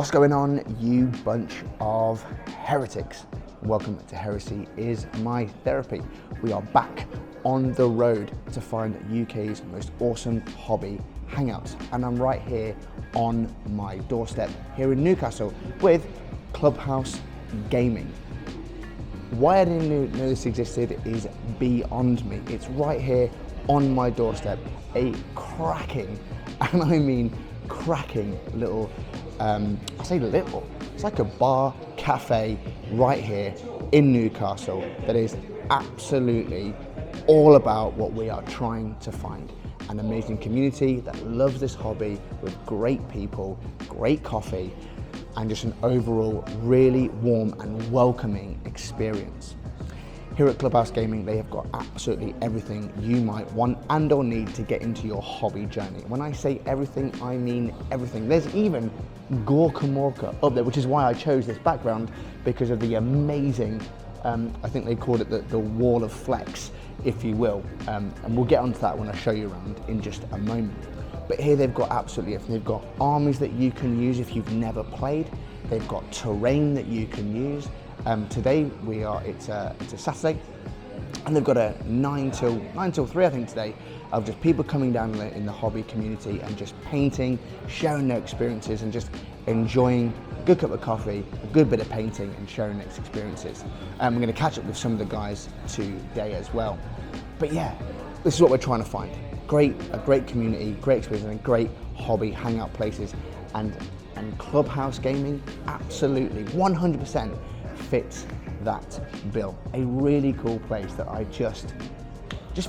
What's going on, you bunch of heretics? Welcome to Heresy is My Therapy. We are back on the road to find UK's most awesome hobby hangouts. And I'm right here on my doorstep here in Newcastle with Clubhouse Gaming. Why I didn't know this existed is beyond me. It's right here on my doorstep. A cracking, and I mean cracking little, I say little, it's like a bar, cafe right here in Newcastle that is absolutely all about what we are trying to find. An amazing community that loves this hobby with great people, great coffee, and just an overall really warm and welcoming experience. Here at Clubhouse Gaming, they have got absolutely everything you might want and or need to get into your hobby journey. When I say everything, I mean everything. There's even Gorkamorka up there, which is why I chose this background, because of the amazing, I think they called it the wall of flex, if you will. And we'll get onto that when I show you around in just a moment. But here they've got absolutely everything. They've got armies that you can use if you've never played. They've got terrain that you can use. Today it's a Saturday, and they've got a 9 till 3 I think today, of just people coming down in the hobby community and just painting, sharing their experiences and just enjoying a good cup of coffee, a good bit of painting and sharing their experiences. We're going to catch up with some of the guys today as well. But yeah, this is what we're trying to find. A great community, great experience, and great hobby hangout places, and Clubhouse Gaming absolutely 100% fits that bill. A really cool place that I just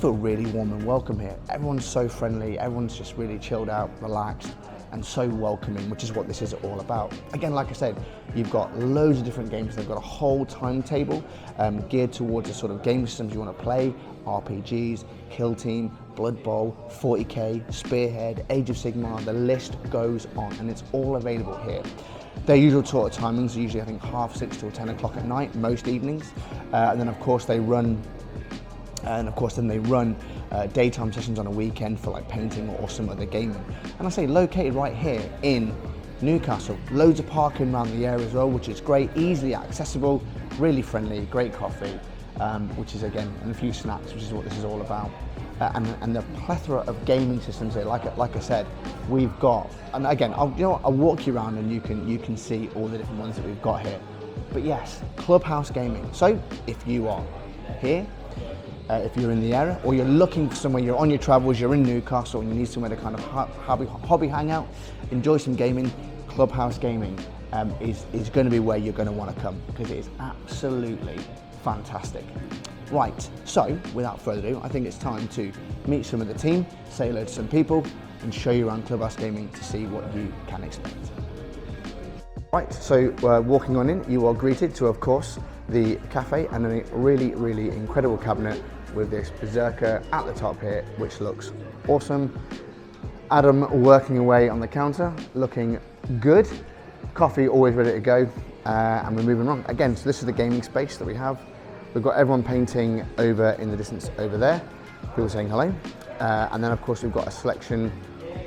feel really warm and welcome here. Everyone's so friendly, everyone's just really chilled out, relaxed, and so welcoming, which is what this is all about. Again, like I said, you've got loads of different games. They've got a whole timetable geared towards the sort of game systems you want to play: RPGs, Kill Team, Blood Bowl, 40k, Spearhead, Age of Sigmar, the list goes on, and it's all available here. Their usual sort of timings are usually, I think, 6:30 till 10 o'clock at night, most evenings. And then of course they run daytime sessions on a weekend for like painting or some other gaming. And I say located right here in Newcastle. Loads of parking around the area as well, which is great, easily accessible, really friendly, great coffee, which is again, and a few snacks, which is what this is all about. And the plethora of gaming systems here, like I said, we've got, and again, I'll walk you around and you can see all the different ones that we've got here. But yes, Clubhouse Gaming. So if you are here, if you're in the area, or you're looking for somewhere, you're on your travels, you're in Newcastle and you need somewhere to kind of hobby hang out, enjoy some gaming, Clubhouse Gaming is going to be where you're going to want to come, because it is absolutely fantastic. Right, so without further ado, I think it's time to meet some of the team, say hello to some people, and show you around Clubhouse Gaming to see what you can expect. Right, so walking on in, you are greeted to, of course, the cafe and a really, really incredible cabinet with this Berserker at the top here, which looks awesome. Adam working away on the counter, looking good. Coffee always ready to go, and we're moving on. Again, so this is the gaming space that we have. We've got everyone painting over in the distance over there, people saying hello. And then of course we've got a selection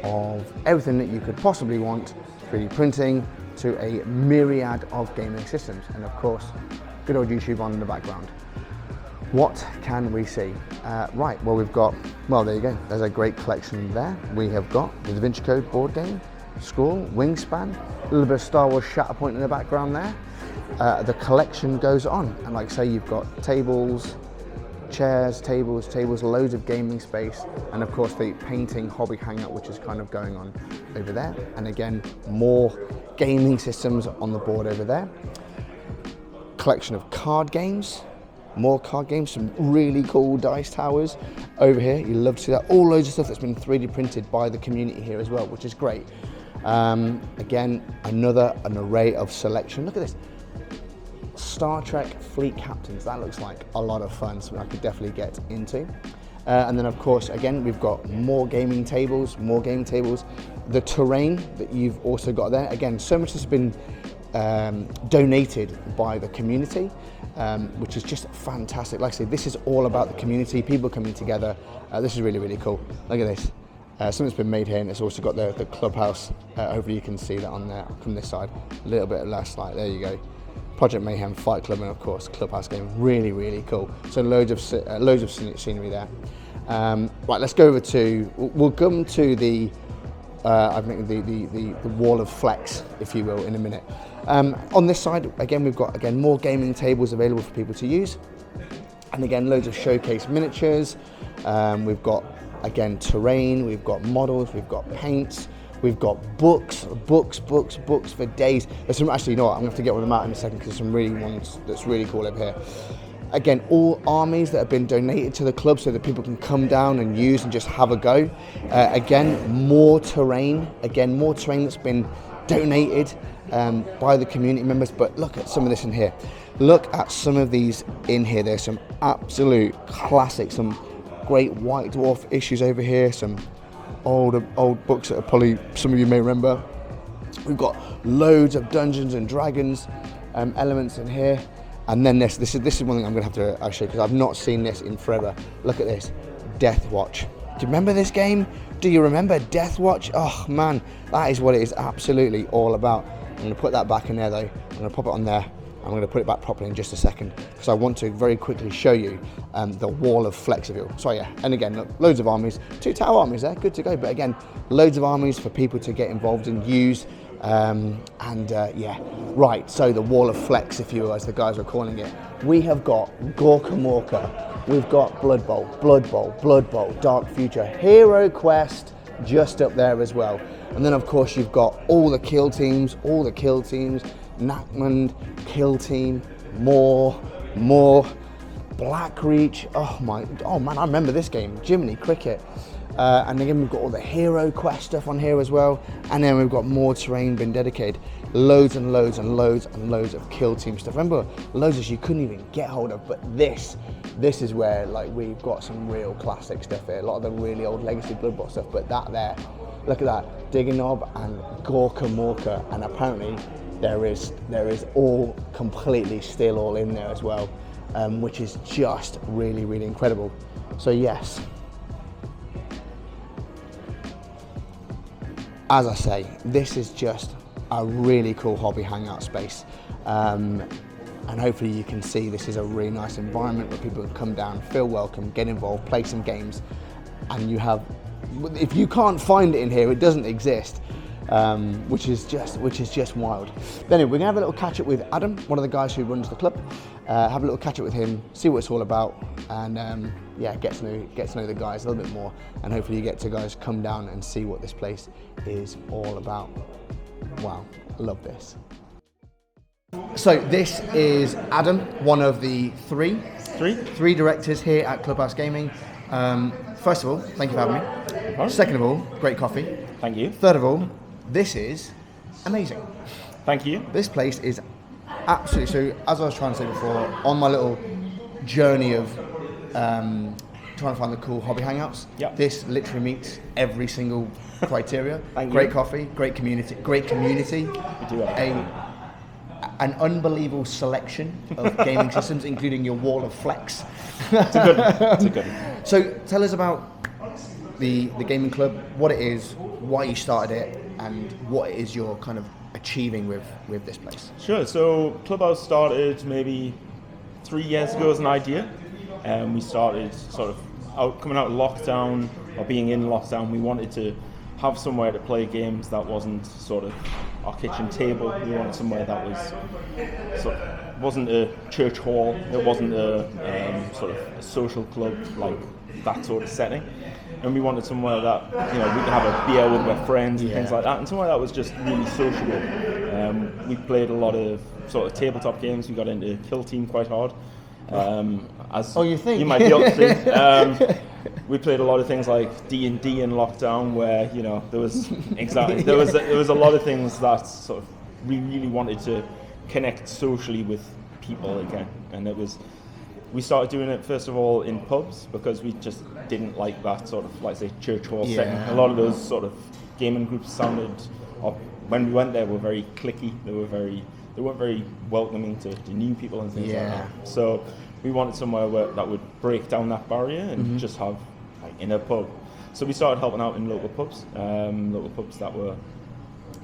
of everything that you could possibly want, 3D printing to a myriad of gaming systems. And of course, good old YouTube on in the background. What can we see? Right, well there you go. There's a great collection there. We have got the Da Vinci Code board game, Scroll, Wingspan, a little bit of Star Wars Shatterpoint in the background there. The collection goes on, and like I say, you've got tables, chairs, tables, loads of gaming space, and of course the painting hobby hangout, which is kind of going on over there. And again, more gaming systems on the board over there. Collection of card games, more card games, some really cool dice towers over here. You love to see that. All loads of stuff that's been 3D printed by the community here as well, which is great. Again, an array of selection. Look at this. Star Trek Fleet Captains, that looks like a lot of fun, so I could definitely get into. And then of course, again, we've got more gaming tables. The terrain that you've also got there, again, so much has been donated by the community, which is just fantastic. Like I say, this is all about the community, people coming together. This is really, really cool. Look at this. Something's been made here, and it's also got the clubhouse. Hopefully you can see that on there from this side. A little bit less light. There you go. Project Mayhem, Fight Club, and of course Clubhouse Gaming. Really, really cool. So loads of scenery there. Right, let's go over to. We'll come to the. I think the wall of flex, if you will, in a minute. On this side, again, we've got more gaming tables available for people to use, and again, loads of showcase miniatures. We've got again terrain. We've got models. We've got paints. We've got books for days. There's some, actually, you know what, I'm going to have to get one of them out in a second because there's some really ones that's really cool over here. Again, all armies that have been donated to the club so that people can come down and use and just have a go. Again, more terrain that's been donated by the community members. But look at some of this in here. Look at some of these in here. There's some absolute classics, some great White Dwarf issues over here, some old books that are probably some of you may remember. We've got loads of Dungeons and Dragons elements in here, and then this is one thing I'm going to have to show because I've not seen this in forever. Look at this, Death Watch. Do you remember this game? Do you remember Death Watch? Oh man, that is what it is absolutely all about. I'm going to put that back in there though. I'm going to pop it on there. I'm going to put it back properly in just a second because I want to very quickly show you the wall of flex, if you will. So yeah, and again, look, loads of armies, 2 tower armies there, good to go. But again, loads of armies for people to get involved in, use, yeah, right. So the wall of flex, if you will, as the guys are calling it. We have got Gorka Morka, we've got Blood Bowl, Dark Future, Hero Quest, just up there as well. And then of course you've got all the kill teams, Nakmund, Kill Team, more, Blackreach. Oh man, I remember this game, Jiminy Cricket. And again, we've got all the Hero Quest stuff on here as well. And then we've got more terrain been dedicated. Loads of Kill Team stuff. Remember, loads of you couldn't even get hold of, but this is where like we've got some real classic stuff here. A lot of the really old legacy Blood Bowl stuff, but that there, look at that, Digging Knob and Gorka Morka, and apparently there is all completely still all in there as well, which is just really, really incredible. So yes, as I say, this is just a really cool hobby hangout space, and hopefully you can see this is a really nice environment where people can come down, feel welcome, get involved, play some games, and you have, if you can't find it in here, it doesn't exist. Which is just wild. But anyway, we're gonna have a little catch up with Adam, one of the guys who runs the club. Have a little catch up with him, see what it's all about, and yeah, get to know the guys a little bit more, and hopefully you get to guys come down and see what this place is all about. Wow, I love this. So this is Adam, one of the three directors here at Clubhouse Gaming. First of all, thank you for having me. Okay. Second of all, great coffee. Thank you. Third of all, this is amazing. Thank you. This place is absolutely, so as I was trying to say before, on my little journey of trying to find the cool hobby hangouts, Yep. this literally meets every single criteria. Thank Great you. coffee, great community, We do have an unbelievable selection of gaming systems, including your wall of flex. It's a good one. So tell us about the gaming club, what it is, why you started it, and what it is you're kind of achieving with this place. Sure. So Clubhouse started maybe 3 years ago as an idea. We started sort of coming out of lockdown, or being in lockdown. We wanted to have somewhere to play games that wasn't sort of our kitchen table. We wanted somewhere that was wasn't a church hall. It wasn't a sort of a social club, like that sort of setting. And we wanted somewhere that, you know, we could have a beer with our friends and things like that, and somewhere that was just really sociable. We played a lot of sort of tabletop games. We got into Kill Team quite hard. As you think? You might be able to see. We played a lot of things like D&D in lockdown, where, you know, there was a lot of things that sort of we really wanted to connect socially with people again, and we started doing it first of all in pubs because we just didn't like that sort of, like, say, church hall setting. A lot of those sort of gaming groups sounded, or when we went there, were very cliquey. They weren't very welcoming to new people and things like that. So we wanted somewhere that would break down that barrier and just have, like, in a pub. So we started helping out in local pubs that were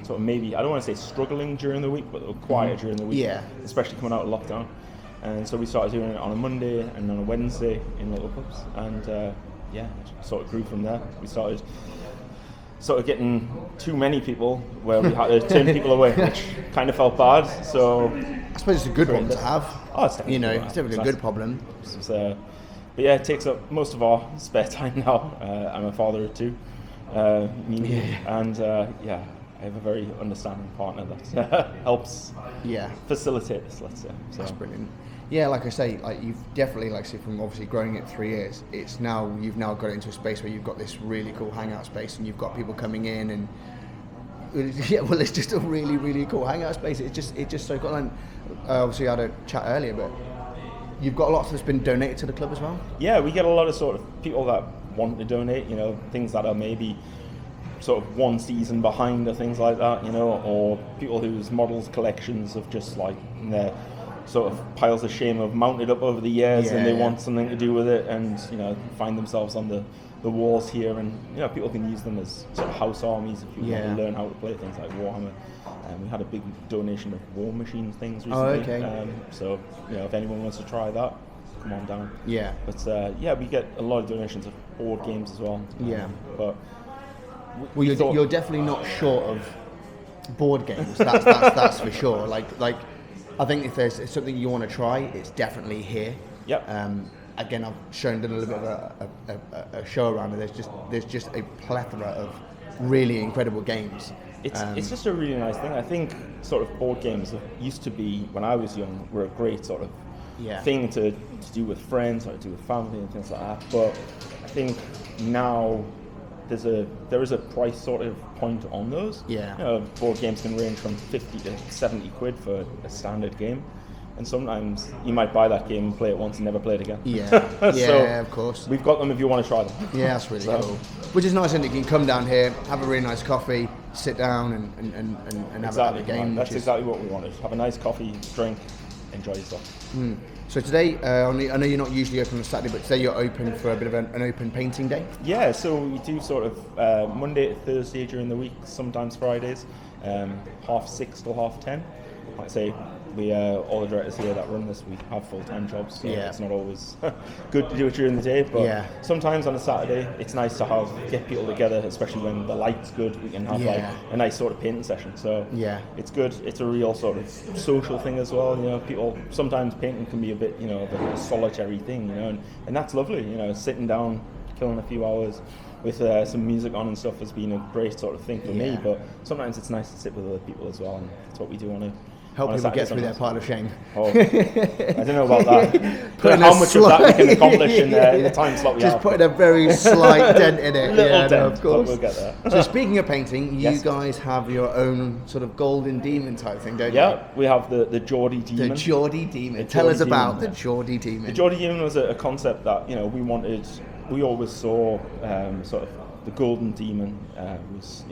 sort of maybe, I don't want to say struggling during the week, but they were quiet during the week, Yeah. especially coming out of lockdown. And so we started doing it on a Monday and on a Wednesday in local pubs, and it sort of grew from there. We started sort of getting too many people where we had to turn people away, which kind of felt bad. So I suppose it's a good problem to have. Oh, it's definitely, it's definitely a good problem. But yeah, it takes up most of our spare time now. I'm a father of two, and I have a very understanding partner that helps facilitate this, let's say. So. That's brilliant. Yeah, like I say, like you've definitely, like say, from obviously growing it 3 years, you've now got into a space where you've got this really cool hangout space, and you've got people coming in, and it's just a really, really cool hangout space. It's just so cool. And obviously, I had a chat earlier, but you've got lots that's been donated to the club as well. Yeah, we get a lot of sort of people that want to donate. Things that are maybe sort of one season behind or things like that. Or people whose models collections of just like their sort of piles of shame have mounted up over the years, and they want something to do with it, and find themselves on the walls here, and people can use them as sort of house armies if you want to learn how to play things like Warhammer. We had a big donation of war machine things recently. So if anyone wants to try that, come on down. Yeah. But we get a lot of donations of board games as well. But you're definitely not short of board games. That's for sure. Like I think if there's something you want to try, it's definitely here. Yep. Again, I've done a little bit of a show around it. There's just a plethora of really incredible games. It's just a really nice thing. I think sort of board games used to be, when I was young, were a great sort of thing to do with friends or to do with family and things like that. But I think now there is a price sort of point on those. Board games can range from 50 to 70 quid for a standard game, and sometimes you might buy that game and play it once and never play it again. So of course. We've got them if you want to try them. Yeah, that's really cool. Which is nice, isn't it? You can come down here, have a really nice coffee, sit down and have a game. That's exactly what we wanted. Have a nice coffee, drink, enjoy yourself. So today, I know you're not usually open on Saturday, but today you're open for a bit of an open painting day? Yeah, so we do sort of Monday to Thursday during the week, sometimes Fridays, 6:30 till 10:30. Like I say, we all the directors here that run this, we have full-time jobs, so it's not always good to do it during the day, but sometimes on a Saturday it's nice to get people together, especially when the light's good. We can have like a nice sort of painting session, so it's good. It's a real sort of social thing as well. People sometimes painting can be a bit of a solitary thing, and that's lovely. Sitting down, killing a few hours with some music on and stuff has been a great sort of thing for me, but sometimes it's nice to sit with other people as well, and that's what we do on a help people get through their pile of shame. I don't know about that. How much of that we can accomplish in the time slot we have. Just putting a very slight dent in it. Little dent, of course. But we'll get there. So speaking of painting, you guys have your own sort of golden demon type thing, don't you? Yeah, we have the Geordie Demon. The Geordie Demon. Tell us about the Geordie Demon. The Geordie Demon was a concept that we wanted. We always saw sort of the Golden Demon was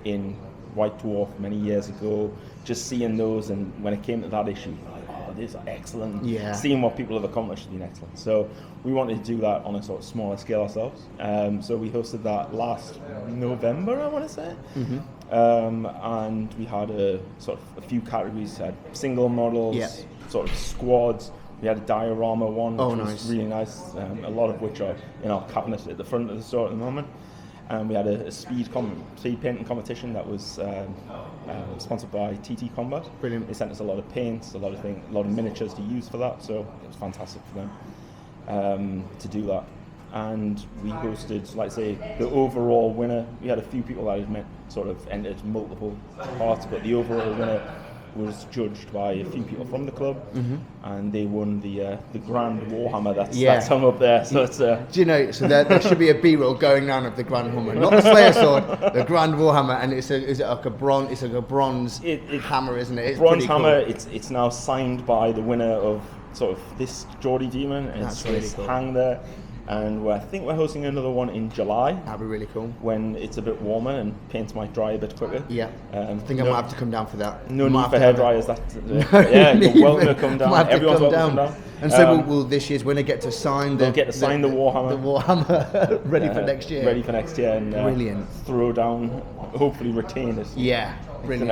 in White Dwarf many years ago. Just seeing those, and when it came to that issue, like, oh, these are excellent. Seeing what people have accomplished has been excellent. So we wanted to do that on a sort of smaller scale ourselves. So we hosted that last November, I want to say. And we had a few categories. We had single models, sort of squads. We had a diorama one, which was really nice. A lot of which are in our cabinet at the front of the store at the moment. And we had a speed painting competition that was sponsored by TT Combat. Brilliant. They sent us a lot of paints, a lot of miniatures to use for that, so it was fantastic for them to do that. And we hosted, like I say, the overall winner. We had a few people that had entered multiple parts, but the overall winner was judged by a few people from the club, and they won the Grand Warhammer that's hung up there. So it's do you know? So there should be a B-roll going down of the Grand Warhammer, not the Slayer sword, the Grand Warhammer, and is it like a bronze? It's like a bronze hammer, isn't it? It's bronze hammer. Cool. It's now signed by the winner of sort of this Geordie Demon, and it's really cool. hang there. And I think we're hosting another one in July. That'd be really cool. When it's a bit warmer and paints might dry a bit quicker. Yeah. I think I might have to come down for that. No need for hair dryers. You're welcome to come down. Everyone's welcome to come down. And so will this year's winner get to sign they'll get to sign the Warhammer. The Warhammer ready for next year. Ready for next year, and brilliant. Throw down, hopefully retain it. Yeah, brilliant.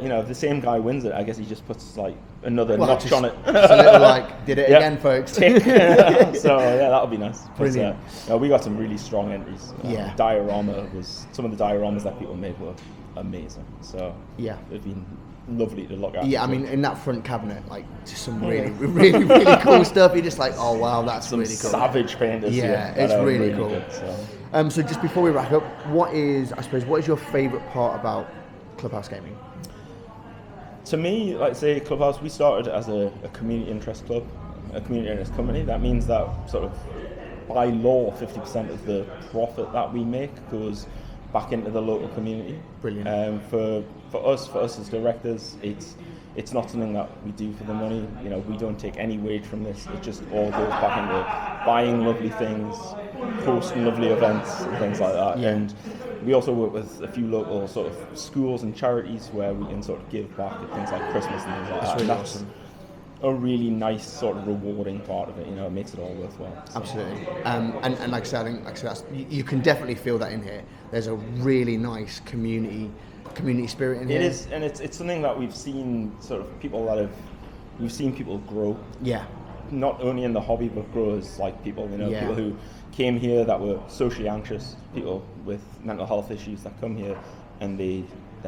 If the same guy wins it, I guess he just puts like another notch on it. It's a little like, did it again, folks. So yeah, that'll be nice. Brilliant. But, we got some really strong entries. Yeah. Some of the dioramas that people made were amazing. So yeah, it'd been lovely to look at. Yeah, I mean, in that front cabinet, like just some really cool stuff. You're just like, oh wow, that's some really cool. Savage painters. Yeah, it's really cool. Good, so just before we wrap up, what is your favourite part about Clubhouse Gaming? To me, like say Clubhouse, we started as a community interest club, a community interest company. That means that sort of by law, 50% of the profit that we make goes back into the local community. Brilliant. For us as directors, it's not something that we do for the money. We don't take any wage from this. It just all goes back into buying lovely things, hosting lovely events and things like that. Yeah. And we also work with a few local sort of schools and charities where we can sort of give back at things like Christmas and things like that. That's really That's awesome. A really nice sort of rewarding part of it. It makes it all worthwhile. So. Absolutely. And like I said, I think that's, you can definitely feel that in here. There's a really nice community spirit in here. It is, and it's something that we've seen we've seen people grow. Yeah. Not only in the hobby, but grow as like people. Yeah. People who came here that were socially anxious, people with mental health issues that come here, and they're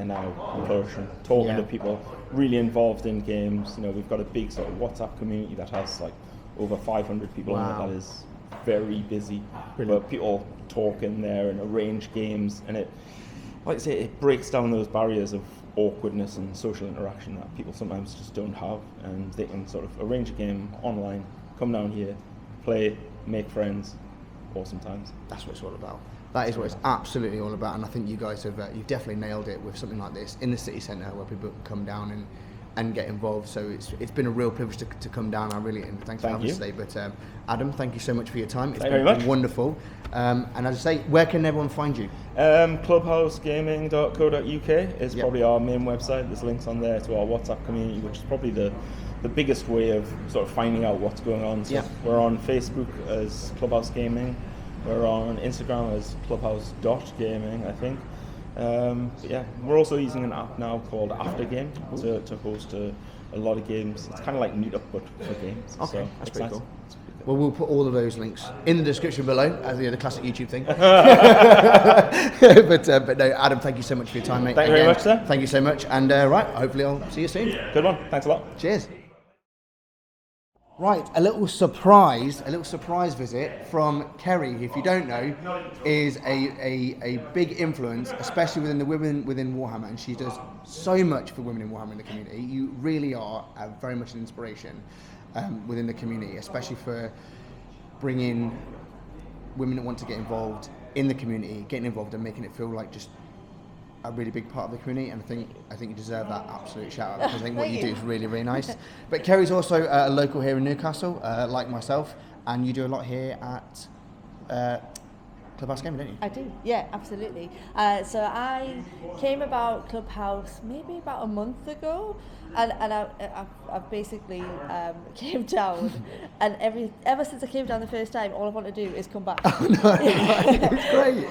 now flourishing, talking to people, really involved in games. We've got a big sort of WhatsApp community that has like over 500 people in it. That is very busy. Brilliant. But people talk in there and arrange games, and it breaks down those barriers of awkwardness and social interaction that people sometimes just don't have, and they can sort of arrange a game online, come down here, play, make friends, awesome times. That's what it's all about. That is what it's absolutely all about, and I think you guys have you've definitely nailed it with something like this in the city centre where people come down and get involved. So it's been a real privilege to come down. I really, and thanks for having us today. But Adam, thank you so much for your time. It's been wonderful. And as I say, where can everyone find you? CLUBHOUSEGAMING.co.uk is probably our main website. There's links on there to our WhatsApp community, which is probably the biggest way of sort of finding out what's going on. So we're on Facebook as Clubhouse Gaming. We're on Instagram as clubhouse.gaming, I think. We're also using an app now called Aftergame to host a lot of games. It's kind of like Meetup, but for games. Okay, so that's pretty cool. Well, we'll put all of those links in the description below, as the classic YouTube thing. But no, Adam, thank you so much for your time, mate. Thank you very much, sir. Thank you so much, and hopefully I'll see you soon. Good one. Thanks a lot. Cheers. Right, a little surprise visit from Kerry, who, if you don't know, is a big influence, especially within the women within Warhammer, and she does so much for women in Warhammer in the community. You really are very much an inspiration within the community, especially for bringing women that want to get involved in the community, getting involved and making it feel like just a really big part of the community, and I think you deserve that absolute shout out, because I think what you do is really, really nice. But Kerry's also a local here in Newcastle, like myself, and you do a lot here at Clubhouse Gaming, don't you? I do, yeah, absolutely. So I came about Clubhouse maybe about a month ago, and I basically came down, and ever since I came down the first time, all I want to do is come back. Oh, no, it's great.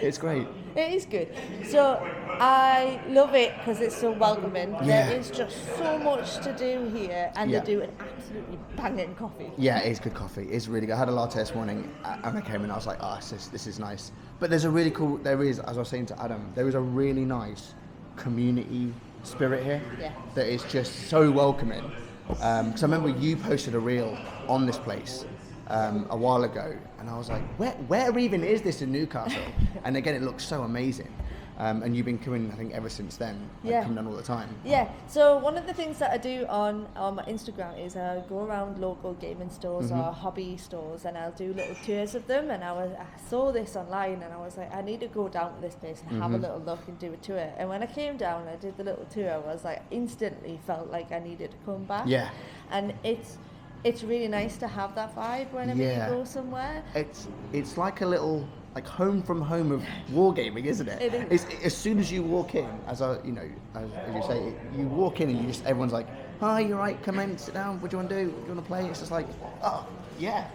It's great. It is good. So I love it because it's so welcoming. Yeah. There is just so much to do here, and they do an absolutely banging coffee. Yeah, it is good coffee. It's really good. I had a latte this morning, and I came in and I was like, this is nice. But there's a really cool, as I was saying to Adam, there is a really nice community spirit here that is just so welcoming. Because I remember you posted a reel on this place a while ago, and I was like, where even is this in Newcastle? And again, it looks so amazing. And you've been coming, I think, ever since then, coming down all the time. Yeah, so one of the things that I do on my Instagram is I go around local gaming stores or hobby stores, and I'll do little tours of them, and I saw this online, and I was like, I need to go down to this place and have a little look and do a tour. And when I came down and I did the little tour, I was like, instantly felt like I needed to come back. Yeah. And it's really nice to have that vibe whenever you go somewhere. It's like a little home from home of wargaming, isn't it? It is. As soon as you walk in, as you say, you walk in and everyone's like, hi, you're right, come in, sit down, what do you want to do? What do you want to play? It's just like, oh, yeah,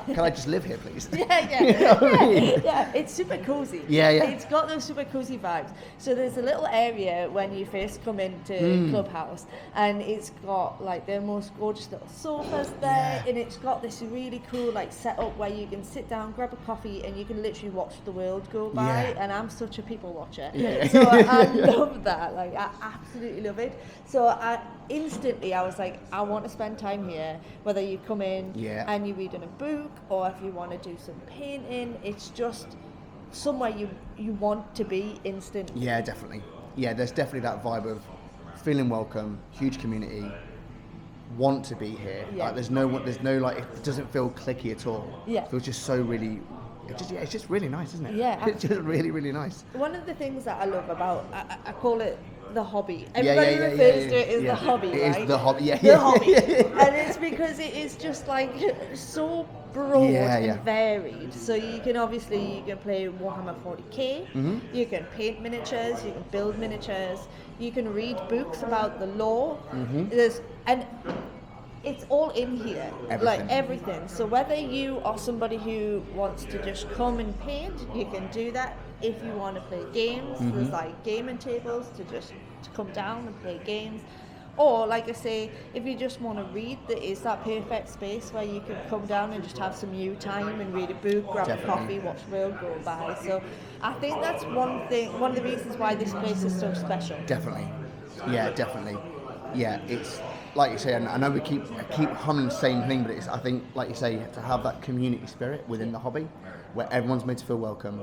can I just live here, please? Yeah. You know what I mean? Yeah, it's super cozy. Yeah. It's got those super cozy vibes. So there's a little area when you first come into Clubhouse, and it's got like the most gorgeous little sofas there, and it's got this really cool like setup where you can sit down, grab a coffee, and you can literally watch the world go by. And I'm such a people watcher, so I love that. Like I absolutely love it. So instantly I was like, I want to spend time here, whether you come in and you're reading a book, or if you want to do some painting. It's just somewhere you want to be instantly. Yeah, definitely. Yeah, there's definitely that vibe of feeling welcome, huge community, want to be here. Like there's no like, it doesn't feel cliquey at all. It feels just so really, it's just really nice, isn't it? Yeah, it's just really, really nice. One of the things that I love about, I call it the hobby. Everybody refers to it as the hobby, right? It is the hobby, The hobby. And it's because it is just like so broad and varied. So you can play Warhammer 40k, you can paint miniatures, you can build miniatures, you can read books about the lore. And it's all in here, like everything. So whether you are somebody who wants to just come and paint, you can do that. If you want to play games, there's like gaming tables to come down and play games. Or like I say, if you just want to read, there is that perfect space where you can come down and just have some you time and read a book, grab a coffee, watch the world go by. So I think that's one of the reasons why this place is so special. Definitely. Yeah, it's like you say, and I know we keep humming the same thing, but it's, I think, like you say, to have that community spirit within the hobby, where everyone's made to feel welcome,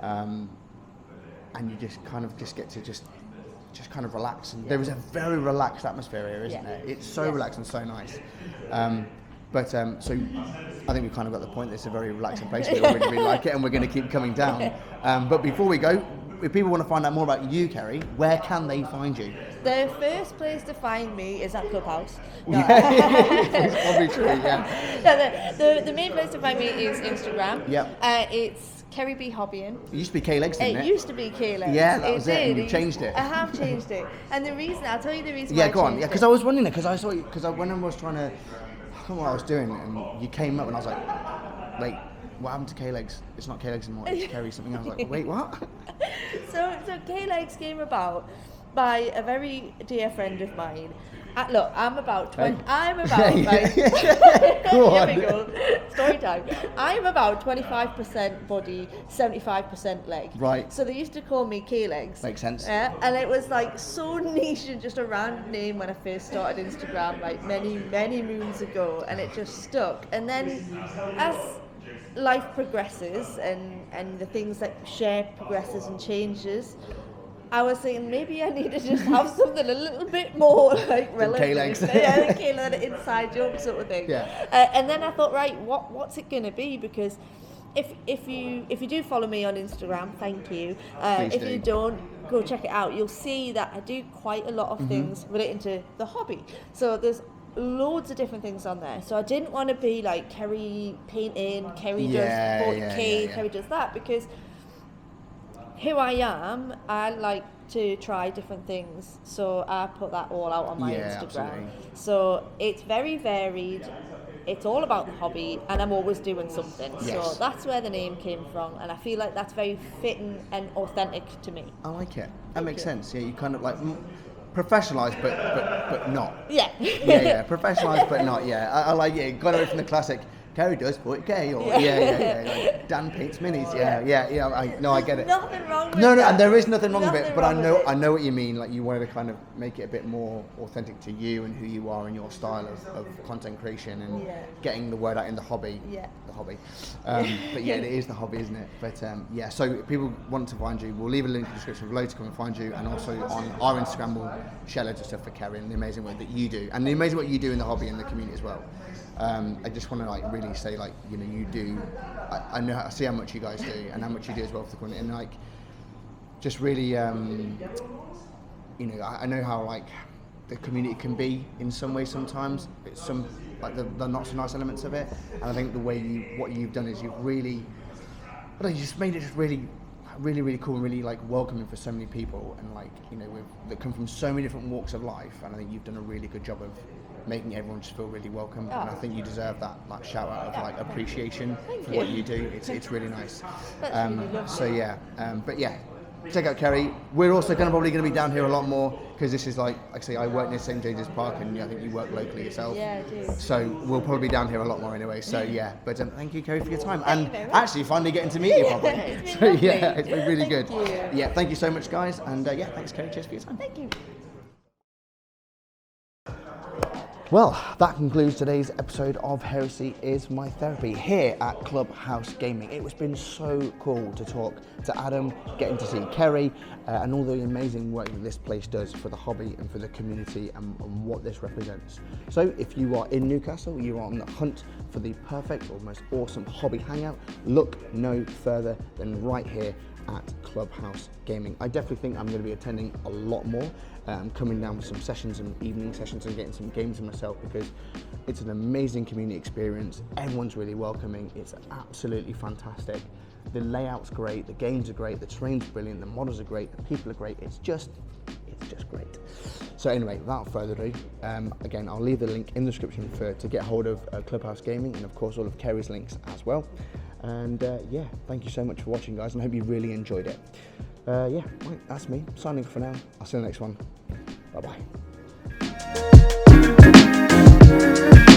and you just kind of get to just kind of relax. And there is a very relaxed atmosphere here, isn't there? It's so relaxed and so nice. So I think we've kind of got the point that it's a very relaxing place. We all really like it, and we're going to keep coming down. But before we go, if people want to find out more about you, Kerry, where can they find you? The first place to find me is at Clubhouse. It's probably true, yeah. The main place to find me is Instagram. Yep. It's Kerry B Hobbying. It used to be K-Legs, didn't it? It used to be K-Legs. Yeah, that was it, and you changed it. I have changed it. And I'll tell you the reason why I go on. changed Yeah, because I was wondering it, because I saw you, when I was trying to, I don't know what I was doing, and you came up and I was like, wait, what happened to K-Legs? It's not K-Legs anymore, it's Kerry something. I was like, wait, what? So K-Legs came about by a very dear friend of mine. Look, I'm about 20. I'm about. Go on. Here we go. Story time. I'm about 25% body, 75% leg. Right. So they used to call me K-Legs. Makes sense. Yeah, and it was like so niche and just a random name when I first started Instagram, like many moons ago, and it just stuck. And then as life progresses and the things that share progresses and changes, I was thinking maybe I need to just have something a little bit more like relevant. K-Legs. Yeah, K-Legs inside joke sort of thing. Yeah. And then I thought, right, what's it going to be? Because if you do follow me on Instagram, thank you. If you don't, go check it out. You'll see that I do quite a lot of things relating to the hobby. So there's loads of different things on there. So I didn't want to be like Kerry painting, Kerry does 40k, Kerry does that, because who I am, I like to try different things. So I put that all out on my Instagram. Absolutely. So it's very varied. It's all about the hobby, and I'm always doing something. Yes. So that's where the name came from, and I feel like that's very fitting and authentic to me. I like it. That makes sense. Yeah, you kind of like professionalised, but not. Yeah. Yeah. Professionalised, but not. Yeah, I like it. Got away from the classic. Kerry does 40k, or like Dan paints minis. Yeah. I get it. Nothing wrong with No, that. and there is nothing wrong with it. Nothing But wrong with it. I know what you mean. Like you wanted to kind of make it a bit more authentic to you and who you are and your style of content creation and getting the word out in the hobby. Yeah. The hobby. But yeah, it is the hobby, isn't it? But yeah. So if people want to find you, we'll leave a link in the description below to come and find you, and also on our Instagram we'll share loads of stuff for Kerry and the amazing work that you do, and the amazing work you do in the hobby and the community as well. I just want to like really say, like, you know, you do. I see how much you guys do and how much you do as well for the community, and like just really, you know, I know how like the community can be in some ways sometimes. It's some like the not so nice elements of it, and I think the way what you've done is you've really, I don't know, you just made it just really really, really cool and really like welcoming for so many people, and like, you know, that come from so many different walks of life. And I think you've done a really good job of making everyone just feel really welcome. And I think you deserve that shout out of like appreciation for what you do. It's really nice. So yeah, but yeah, check out Kerry. We're also probably going to be down here a lot more, because this is like I say, I work near St James's Park, and I think you work locally yourself. Yeah, I do. So we'll probably be down here a lot more anyway. So yeah, but thank you, Kerry, for your time, Thank and you very much. actually finally getting to meet you properly. It's been So lovely. yeah, it's been really Thank good. you. Yeah, thank you so much, guys, and yeah, thanks, Kerry. Cheers for your time. Thank you. Well, that concludes today's episode of Heresy is My Therapy here at Clubhouse Gaming. It has been so cool to talk to Adam, getting to see Kerry, and all the amazing work that this place does for the hobby and for the community, and what this represents. So if you are in Newcastle, you are on the hunt for the perfect or most awesome hobby hangout, look no further than right here at Clubhouse Gaming. I definitely think I'm going to be attending a lot more, coming down with some sessions and evening sessions and getting some games in myself, because it's an amazing community experience. Everyone's really welcoming. It's absolutely fantastic. The layout's great, the games are great, the terrain's brilliant, the models are great, the people are great. It's just great. So anyway, without further ado, again, I'll leave the link in the description to get hold of Clubhouse Gaming, and of course all of Kerry's links as well. And yeah, thank you so much for watching, guys, and I hope you really enjoyed it. Yeah, right, that's me signing off for now. I'll see you in the next one. Bye bye.